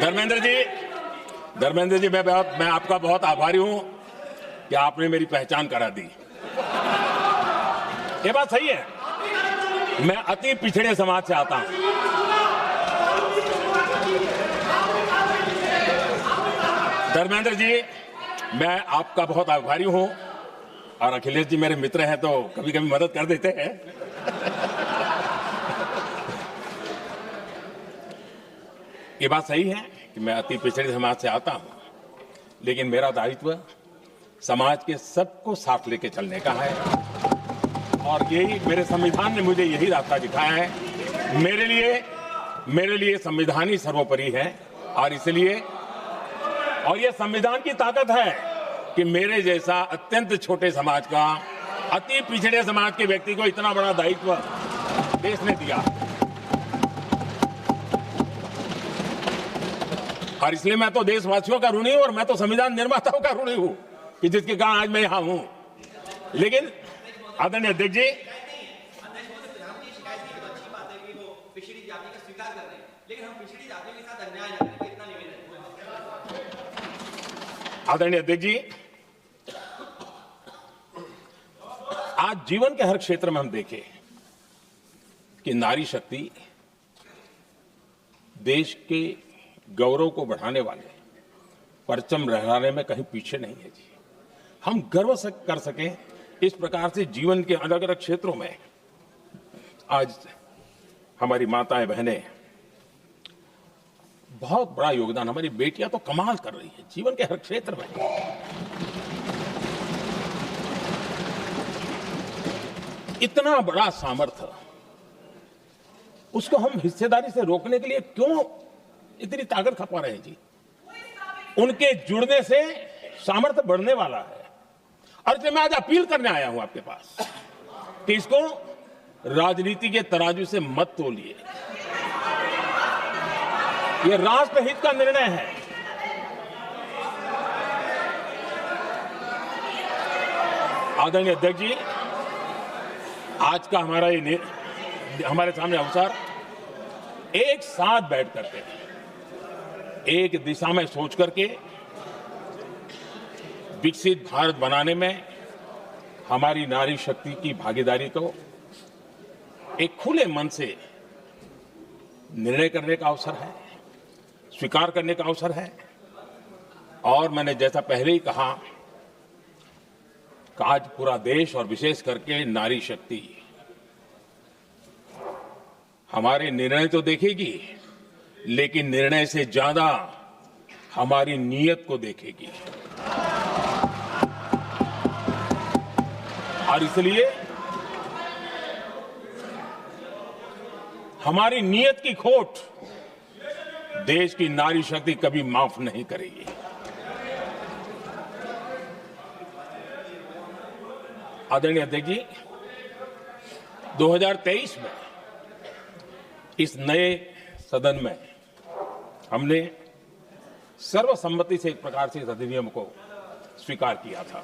धर्मेंद्र जी, मैं आपका बहुत आभारी हूं कि आपने मेरी पहचान करा दी। ये बात सही है, मैं अति पिछड़े समाज से आता हूं। धर्मेंद्र जी, मैं आपका बहुत आभारी हूं, और अखिलेश जी मेरे मित्र हैं तो कभी कभी मदद कर देते हैं। ये बात सही है कि मैं अति पिछड़े समाज से आता हूं, लेकिन मेरा दायित्व समाज के सबको साथ लेके चलने का है, और यही मेरे संविधान ने मुझे यही रास्ता दिखाया है। मेरे लिए संविधान ही सर्वोपरि है, और इसलिए और ये संविधान की ताकत है कि मेरे जैसा अत्यंत छोटे समाज का, अति पिछड़े समाज के व्यक्ति को इतना बड़ा दायित्व देश ने दिया, और इसलिए मैं तो देशवासियों का ऋणी हूं, और मैं तो संविधान निर्माताओं का ऋणी हूं कि जिसके कारण आज मैं यहां हूं। लेकिन आदरणीय अध्यक्ष जी, आदरणीय अध्यक्ष जी, आज जीवन के हर क्षेत्र में हम देखें कि नारी शक्ति देश के गौरव को बढ़ाने वाले परचम लहराने में कहीं पीछे नहीं है जी। हम गर्व कर सकें इस प्रकार से जीवन के अलग अलग क्षेत्रों में आज हमारी माताएं बहनें बहुत बड़ा योगदान, हमारी बेटियां तो कमाल कर रही है जीवन के हर क्षेत्र में। इतना बड़ा सामर्थ्य, उसको हम हिस्सेदारी से रोकने के लिए क्यों इतनी ताकत खपा रहे हैं जी? उनके जुड़ने से सामर्थ्य बढ़ने वाला है, और इसलिए मैं आज अपील करने आया हूं आपके पास कि इसको राजनीति के तराजू से मत तोलिए। यह राष्ट्रहित का निर्णय है। आदरणीय अध्यक्ष जी, आज का हमारे सामने अवसर एक साथ बैठ करके एक दिशा में सोच करके विकसित भारत बनाने में हमारी नारी शक्ति की भागीदारी को एक खुले मन से निर्णय करने का अवसर है, स्वीकार करने का अवसर है। और मैंने जैसा पहले ही कहा कि आज पूरा देश और विशेष करके नारी शक्ति हमारे निर्णय तो देखेगी, लेकिन निर्णय से ज्यादा हमारी नीयत को देखेगी। और इसलिए हमारी नीयत की खोट देश की नारी शक्ति कभी माफ नहीं करेगी। आदरणीय अध्यक्ष जी, 2023 में इस नए सदन में हमने सर्वसम्मति से एक प्रकार से इस अधिनियम को स्वीकार किया था।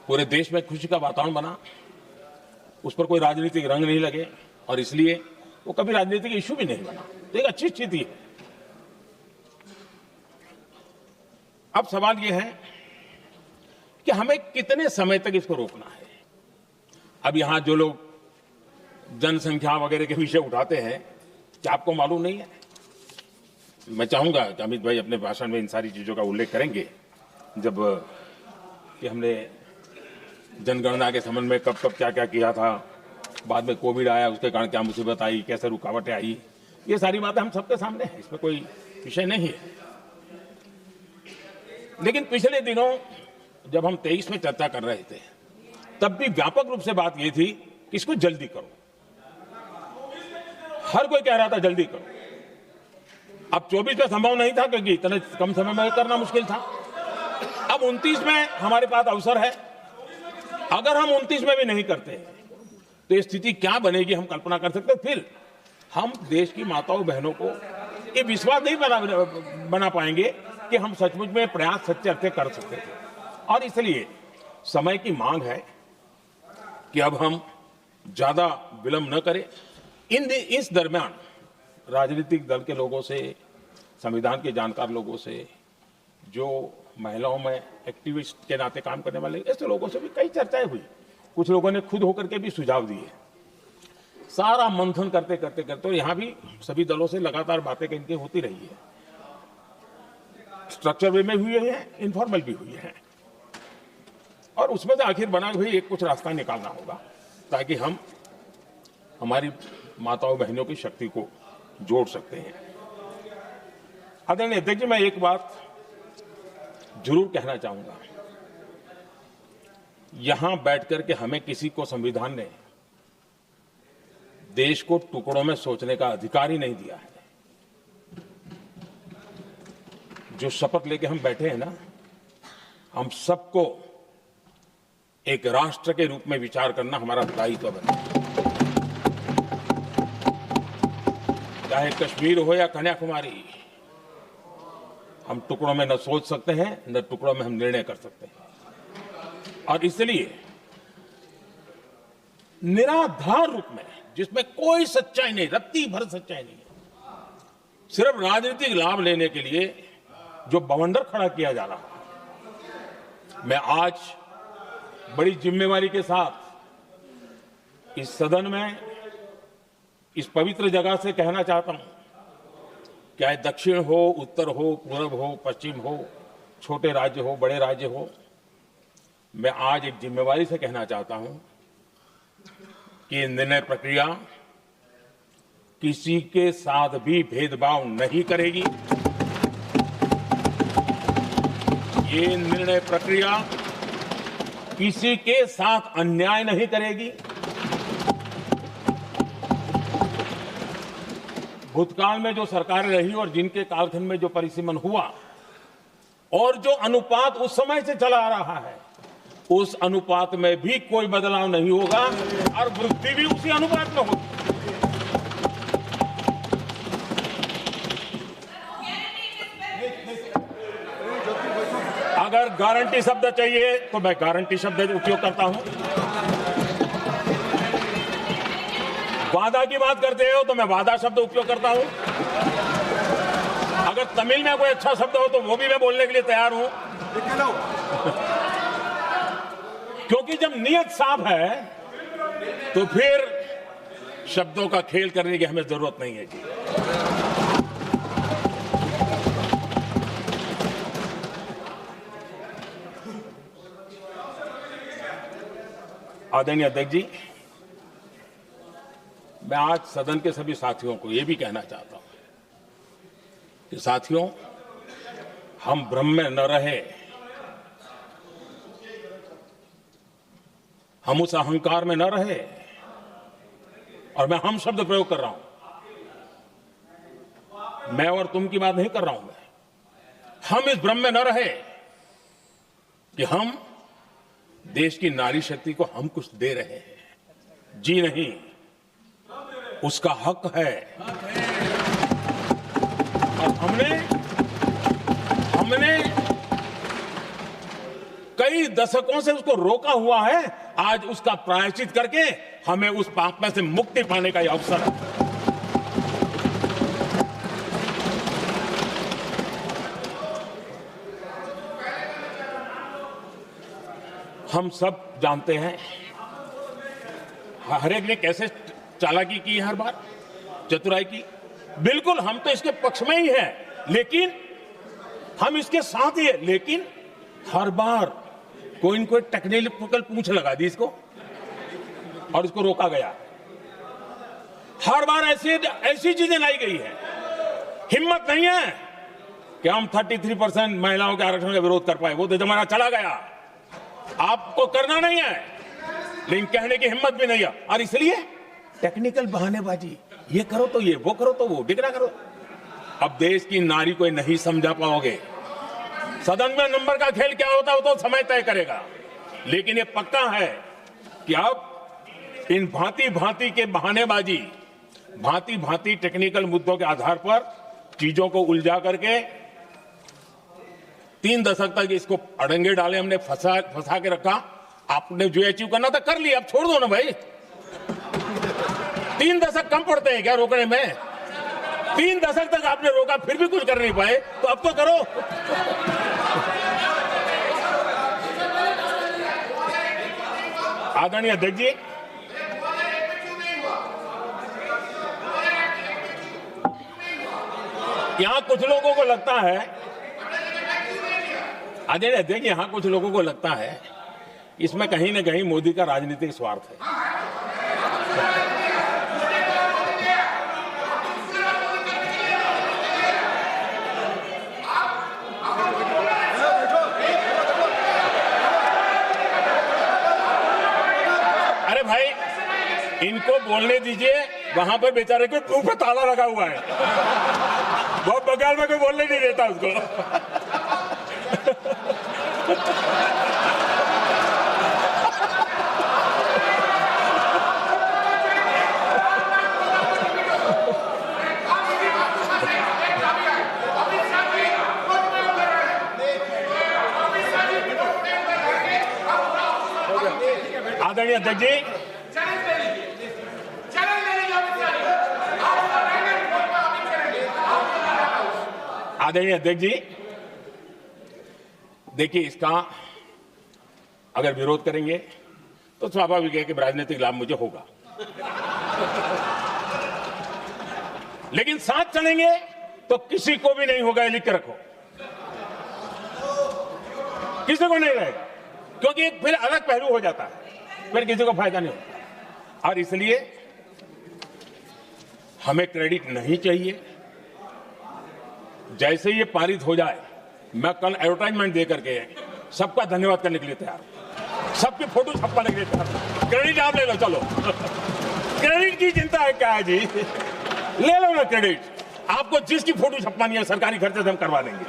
पूरे देश में खुशी का वातावरण बना, उस पर कोई राजनीतिक रंग नहीं लगे, और इसलिए वो कभी राजनीतिक इश्यू भी नहीं बना। तो एक अच्छी स्थिति है। अब सवाल यह है कि हमें कितने समय तक इसको रोकना है। अब यहां जो लोग जनसंख्या वगैरह के विषय उठाते हैं, क्या आपको मालूम नहीं है? मैं चाहूंगा कि अमित भाई अपने भाषण में इन सारी चीजों का उल्लेख करेंगे, जब कि हमने जनगणना के संबंध में कब कब क्या क्या किया था, बाद में कोविड आया, उसके कारण क्या मुसीबत आई, कैसे रुकावटें आई, ये सारी बातें हम सबके सामने हैं, इसमें कोई विषय नहीं है। लेकिन पिछले दिनों जब हम 23 में चर्चा कर रहे थे, तब भी व्यापक रूप से बात यह थी कि इसको जल्दी करो। हर कोई कह रहा था जल्दी करो। अब 24 में संभव नहीं था, क्योंकि इतने कम समय में करना मुश्किल था। अब 29 में हमारे पास अवसर है। अगर हम 29 में भी नहीं करते तो ये स्थिति क्या बनेगी, हम कल्पना कर सकते। फिर हम देश की माताओं बहनों को ये विश्वास नहीं बना पाएंगे कि हम सचमुच में प्रयास सच्चे अर्थ कर सकते थे। और इसलिए समय की मांग है कि अब हम ज्यादा विलंब न करें। इस दरमियान राजनीतिक दल के लोगों से, संविधान के जानकार लोगों से, जो महिलाओं में एक्टिविस्ट के नाते काम करने वाले ऐसे लोगों से भी कई चर्चाएं हुई। कुछ लोगों ने खुद होकर के भी सुझाव दिए। सारा मंथन करते करते करते, और यहाँ भी सभी दलों से लगातार बातें इनकी होती रही है। स्ट्रक्चर वे में हुई है, इनफॉर्मल भी हुई है, और उसमें से आखिर बना हुई एक कुछ रास्ता निकालना होगा ताकि हम हमारी माताओं बहनों की शक्ति को जोड़ सकते हैं। आदरणीय अध्यक्ष जी, मैं एक बात जरूर कहना चाहूंगा। यहां बैठकर के हमें किसी को संविधान ने देश को टुकड़ों में सोचने का अधिकार ही नहीं दिया है। जो शपथ लेके हम बैठे हैं ना, हम सबको एक राष्ट्र के रूप में विचार करना हमारा दायित्व बने। चाहे कश्मीर हो या कन्याकुमारी, हम टुकड़ों में न सोच सकते हैं, न टुकड़ों में हम निर्णय कर सकते हैं। और इसलिए निराधार रूप में, जिसमें कोई सच्चाई नहीं, रत्ती भर सच्चाई नहीं है, सिर्फ राजनीतिक लाभ लेने के लिए जो बवंडर खड़ा किया जा रहा है, मैं आज बड़ी जिम्मेवारी के साथ इस सदन में, इस पवित्र जगह से कहना चाहता हूं, चाहे दक्षिण हो, उत्तर हो, पूर्व हो, पश्चिम हो, छोटे राज्य हो, बड़े राज्य हो, मैं आज एक जिम्मेवारी से कहना चाहता हूं कि ये निर्णय प्रक्रिया किसी के साथ भी भेदभाव नहीं करेगी। ये निर्णय प्रक्रिया किसी के साथ अन्याय नहीं करेगी। भूतकाल में जो सरकारें रही और जिनके कालखंड में जो परिसीमन हुआ और जो अनुपात उस समय से चला आ रहा है, उस अनुपात में भी कोई बदलाव नहीं होगा और वृद्धि भी उसी अनुपात में होगी। अगर गारंटी शब्द चाहिए तो मैं गारंटी शब्द उपयोग करता हूं। वादा की बात करते हो तो मैं वादा शब्द उपयोग करता हूं। अगर तमिल में कोई अच्छा शब्द हो तो वो भी मैं बोलने के लिए तैयार हूं। क्योंकि जब नियत साफ है तो फिर शब्दों का खेल करने की हमें जरूरत नहीं है जी। आदरणीय अध्यक्ष जी, मैं आज सदन के सभी साथियों को यह भी कहना चाहता हूं कि साथियों, हम भ्रम में न रहे, हम उस अहंकार में न रहे, और मैं हम शब्द प्रयोग कर रहा हूं, मैं और तुम की बात नहीं कर रहा हूं। हम इस भ्रम में न रहे कि हम देश की नारी शक्ति को हम कुछ दे रहे हैं। जी नहीं, उसका हक है। और हमने कई दशकों से उसको रोका हुआ है। आज उसका प्रायश्चित करके हमें उस पाप में से मुक्ति पाने का यह अवसर है। हम सब जानते हैं हर एक ने कैसे चालाकी की, हर बार चतुराई की। बिल्कुल हम तो इसके पक्ष में ही हैं, लेकिन हम इसके साथ ही है। लेकिन हर बार कोई न कोई टेक्निकल पूंछ लगा दी इसको और इसको रोका गया। हर बार ऐसी चीजें लाई गई है। हिम्मत नहीं है कि हम 33% महिलाओं के आरक्षण का विरोध कर पाए। वो तो जमाना चला गया। आपको करना नहीं है, लेकिन कहने की हिम्मत भी नहीं है। और इसलिए टेक्निकल बहानेबाजी, ये करो तो ये, वो करो तो वो, डिगरा करो। अब देश की नारी को नहीं समझा पाओगे। सदन में नंबर का खेल क्या होता है वो तो समय तय करेगा, लेकिन ये पक्का है कि अब इन भांति भांति के बहानेबाजी, भांति भांति टेक्निकल मुद्दों के आधार पर चीजों को उलझा करके 3 दशक तक इसको अड़ंगे डाले हमने, फंसा के रखा। आपने जो अचीव करना था कर लिया, अब छोड़ दो ना भाई। 3 दशक कम पड़ते हैं क्या रोकने में? 3 दशक तक आपने रोका, फिर भी कुछ कर नहीं पाए, तो अब तो करो। आदरणीय अध्यक्ष जी, यहां कुछ लोगों को लगता है, आदरणीय अध्यक्ष, यहां कुछ लोगों को लगता है इसमें कहीं ना कहीं मोदी का राजनीतिक स्वार्थ है। अरे भाई, इनको बोलने दीजिए, वहां पर बेचारे को मुंह पे ताला लगा हुआ है, बहुत बगल में कोई बोलने नहीं देता उसको। आदरणीय अध्यक्ष जी, आदरणीय अध्यक्ष जी, देखिए, इसका अगर विरोध करेंगे तो स्वाभाविक है कि राजनीतिक लाभ मुझे होगा, लेकिन साथ चलेंगे तो किसी को भी नहीं होगा, ये लिख के रखो, किसी को नहीं रहेगा, क्योंकि एक फिर अलग पहलू हो जाता है, फिर किसी को फायदा नहीं होता। और इसलिए हमें क्रेडिट नहीं चाहिए। जैसे ये पारित हो जाए, मैं कल एडवर्टाइजमेंट दे करके सबका धन्यवाद करने के लिए तैयार हूं, सबकी फोटो छपवाने के लिए तैयार हूं। क्रेडिट आप ले लो, चलो। क्रेडिट की चिंता है क्या है जी, ले लो ना क्रेडिट। आपको जिसकी फोटो छपवानी है सरकारी खर्चे से हम करवा देंगे।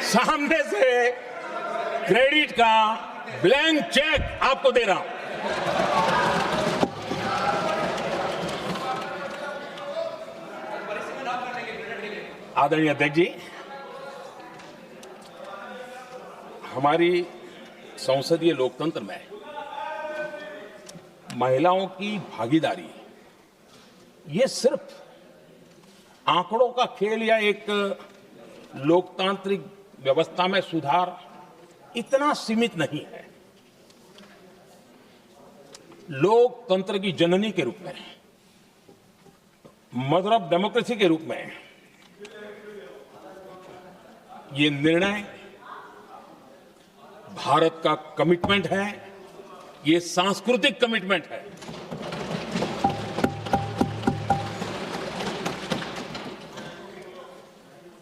सामने से क्रेडिट का ब्लैंक चेक आपको दे रहा हूं। आदरणीय अध्यक्ष जी, हमारी संसदीय लोकतंत्र में महिलाओं की भागीदारी ये सिर्फ आंकड़ों का खेल या एक लोकतांत्रिक व्यवस्था में सुधार इतना सीमित नहीं है। लोकतंत्र की जननी के रूप में, मदर ऑफ डेमोक्रेसी के रूप में ये निर्णय भारत का कमिटमेंट है, ये सांस्कृतिक कमिटमेंट है।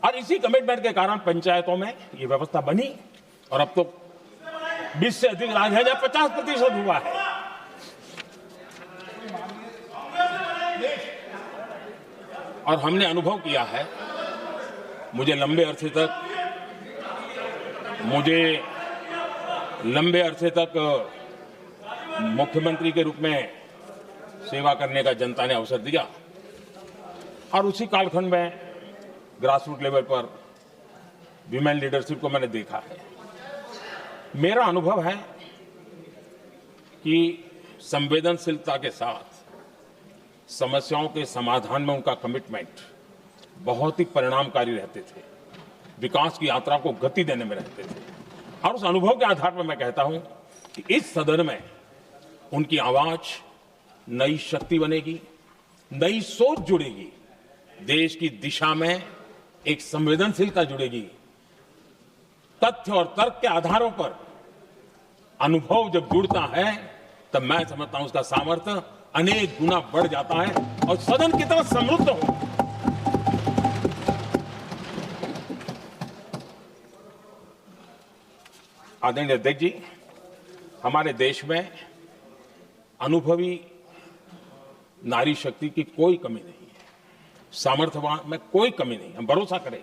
और इसी कमिटमेंट के कारण पंचायतों में ये व्यवस्था बनी और अब तो 20 से अधिक राज्य है जहां 50% हुआ है। और हमने अनुभव किया है, मुझे लंबे अरसे तक मुख्यमंत्री के रूप में सेवा करने का जनता ने अवसर दिया और उसी कालखंड में ग्रासरूट लेवल पर विमेन लीडरशिप को मैंने देखा है। मेरा अनुभव है कि संवेदनशीलता के साथ समस्याओं के समाधान में उनका कमिटमेंट बहुत ही परिणामकारी रहते थे, विकास की यात्रा को गति देने में रहते थे। और उस अनुभव के आधार पर मैं कहता हूं कि इस सदन में उनकी आवाज नई शक्ति बनेगी, नई सोच जुड़ेगी, देश की दिशा में एक संवेदनशीलता जुड़ेगी। तथ्य और तर्क के आधारों पर अनुभव जब जुड़ता है तब मैं समझता हूं उसका सामर्थ्य अनेक गुना बढ़ जाता है और सदन कितना समृद्ध हो। आदरणीय अध्यक्ष जी, हमारे देश में अनुभवी नारी शक्ति की कोई कमी नहीं है, सामर्थ्यवान में कोई कमी नहीं। हम भरोसा करें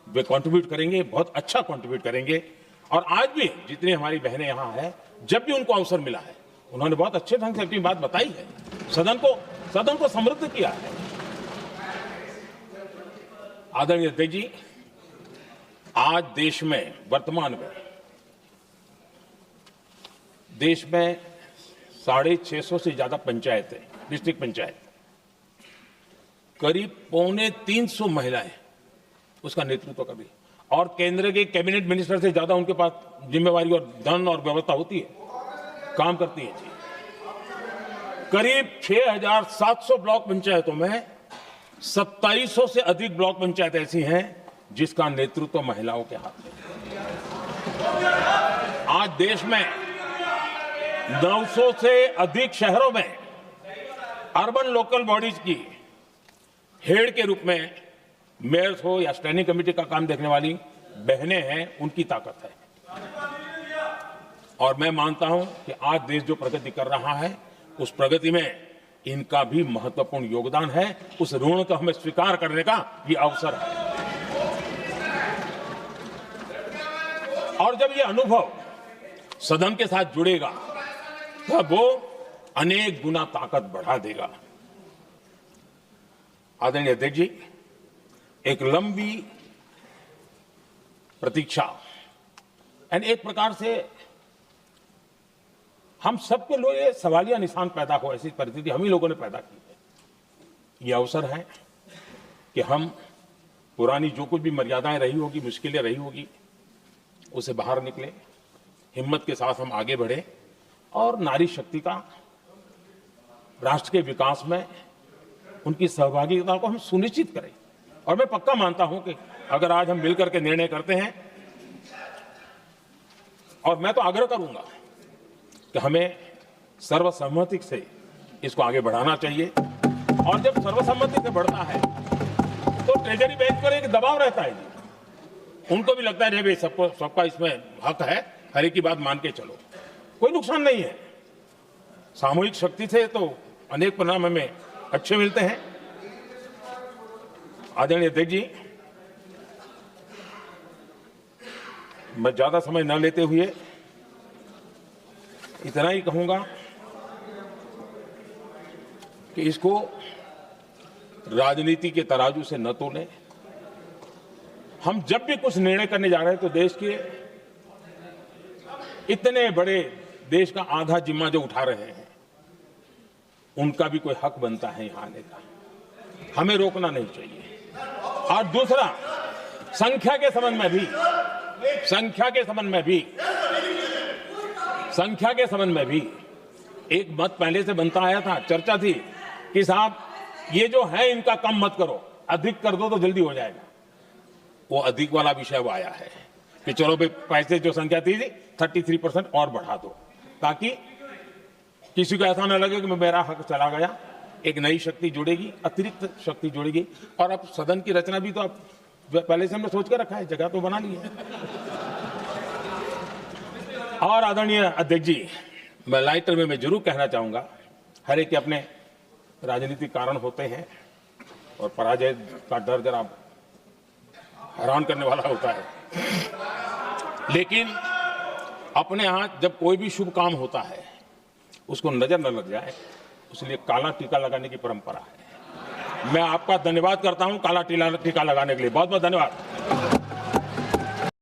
वे कंट्रीब्यूट करेंगे, बहुत अच्छा कंट्रीब्यूट करेंगे। और आज भी जितनी हमारी बहनें यहां हैं, जब भी उनको अवसर मिला है उन्होंने बहुत अच्छे ढंग से अपनी बात बताई है, सदन को समृद्ध किया है। आदरणीय अध्यक्ष जी, आज देश में वर्तमान में देश में 650 से ज्यादा पंचायतें, डिस्ट्रिक्ट पंचायत, करीब 250 महिलाएं उसका नेतृत्व कर रही है और केंद्र के कैबिनेट मिनिस्टर से ज्यादा उनके पास जिम्मेवारी और धन और व्यवस्था होती है, काम करती है जी। करीब 6,700 ब्लॉक पंचायतों में 2700 से अधिक ब्लॉक पंचायत ऐसी हैं जिसका नेतृत्व महिलाओं के हाथ में। आज देश में 900 से अधिक शहरों में अर्बन लोकल बॉडीज की हेड के रूप में मेयर्स हो या स्टैंडिंग कमेटी का काम देखने वाली बहनें हैं, उनकी ताकत है। और मैं मानता हूं कि आज देश जो प्रगति कर रहा है उस प्रगति में इनका भी महत्वपूर्ण योगदान है। उस ऋण को हमें स्वीकार करने का ये अवसर है। और जब ये अनुभव सदन के साथ जुड़ेगा तब वो अनेक गुना ताकत बढ़ा देगा। आदरणीय अध्यक्ष जी, एक लंबी प्रतीक्षा एंड एक प्रकार से हम सबके लोग ये सवालिया निशान पैदा हो, ऐसी परिस्थिति हम ही लोगों ने पैदा की है। ये अवसर है कि हम पुरानी जो कुछ भी मर्यादाएं रही होगी, मुश्किलें रही होगी, उसे बाहर निकले, हिम्मत के साथ हम आगे बढ़े और नारी शक्ति का राष्ट्र के विकास में उनकी सहभागिता को हम सुनिश्चित करें। और मैं पक्का मानता हूं कि अगर आज हम मिलकर के निर्णय करते हैं, और मैं तो आग्रह करूंगा कि हमें सर्वसम्मति से इसको आगे बढ़ाना चाहिए। और जब सर्वसम्मति से बढ़ता है तो ट्रेजरी बैंक पर एक दबाव रहता है जी, उनको भी लगता है भाई सबका इसमें हक है, हर एक की बात मान के चलो, कोई नुकसान नहीं है। सामूहिक शक्ति से तो अनेक परिणाम हमें अच्छे मिलते हैं। आदरणीय अध्यक्ष जी, मैं ज्यादा समय न लेते हुए इतना ही कहूंगा कि इसको राजनीति के तराजू से न तोलें। हम जब भी कुछ निर्णय करने जा रहे हैं तो देश के इतने बड़े देश का आधा जिम्मा जो उठा रहे हैं उनका भी कोई हक बनता है यहां आने का, हमें रोकना नहीं चाहिए। और दूसरा, संख्या के संबंध में भी एक मत पहले से बनता आया था, चर्चा थी कि साहब ये जो है इनका कम मत करो, अधिक कर दो तो जल्दी हो जाएगा। वो अधिक वाला विषय वो आया है कि चलो भाई पैसे जो संख्या थी 33% और बढ़ा दो, ताकि किसी को ऐसा न लगे कि मेरा हक चला गया। एक नई शक्ति जुड़ेगी, अतिरिक्त शक्ति जुड़ेगी। और अब सदन की रचना भी तो अब पहले से हमने सोच कर रखा है, जगह तो बना ली है। और आदरणीय अध्यक्ष जी, मैं लाइटर में मैं जरूर कहना चाहूंगा, हर एक के अपने राजनीतिक कारण होते हैं और पराजय का डर जरा हैरान करने वाला होता है, लेकिन अपने यहां जब कोई भी शुभ काम होता है उसको नजर न लग जाए, इसलिए काला टीका लगाने की परंपरा है। मैं आपका धन्यवाद करता हूं काला टीका लगाने के लिए। बहुत बहुत धन्यवाद।